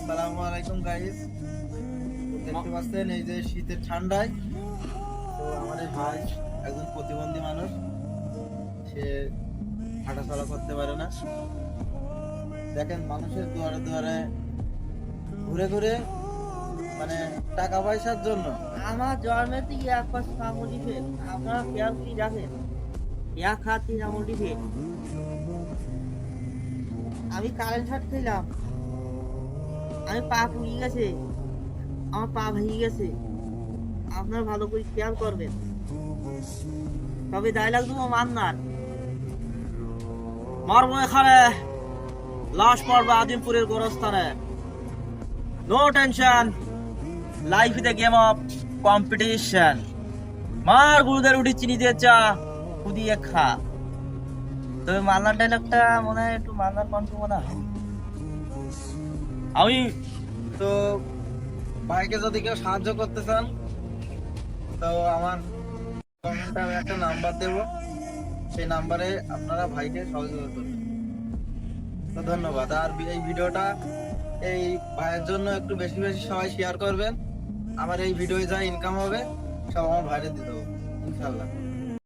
আসসালামু আলাইকুম গাইস। দেখতে পাচ্ছেন এই যে শীতের ঠান্ডায় তো আমার এই ভাই একজন প্রতিবন্ধী মানুষ, সে হাঁটাচলা করতে পারে না। দেখেন মানুষের দুয়ারে দুয়ারে ঘুরে ঘুরে মানে টাকা পয়সার জন্য। আমার জন্মের থেকে এক পাশ কামড়ি ফেল আপনারা খেয়াল কি রাখেন এক হাত তিন আঙুলটি ফেল। আমি কারেন্ট শট খেলাম, আমি পা পুড়িয়ে গেছে, আমার পা ভেঙে গেছে। আপনারা ভালো করে খেয়াল করবেন। তবে ডায়লগ দেবো মান্নার, মরবো এখানে, লাশ পড়বে আজিমপুরের গোরস্থানে। No tension, life is a game of competition. মার গুরুদের উঠি চিনি দিয়ে চা খুদিয়ে খা। তবে মান্নার ডায়লগটা মনে হয় একটু মান্নার কণ্ঠ মনে হয়। আমি তো ভাইকে যদি কেউ সাহায্য করতে চান তো আমার কমেন্টে আমি একটা নাম্বার দেব, সেই নাম্বারে আপনারা ভাইকে সহযোগিতা করবেন। তো ধন্যবাদ। আর এই ভিডিওটা এই ভাইয়ের জন্য একটু বেশি বেশি সবাই শেয়ার করবেন। আমার এই ভিডিও যা ইনকাম হবে সব আমার ভাইরে দিতে হবে ইনশাল্লাহ।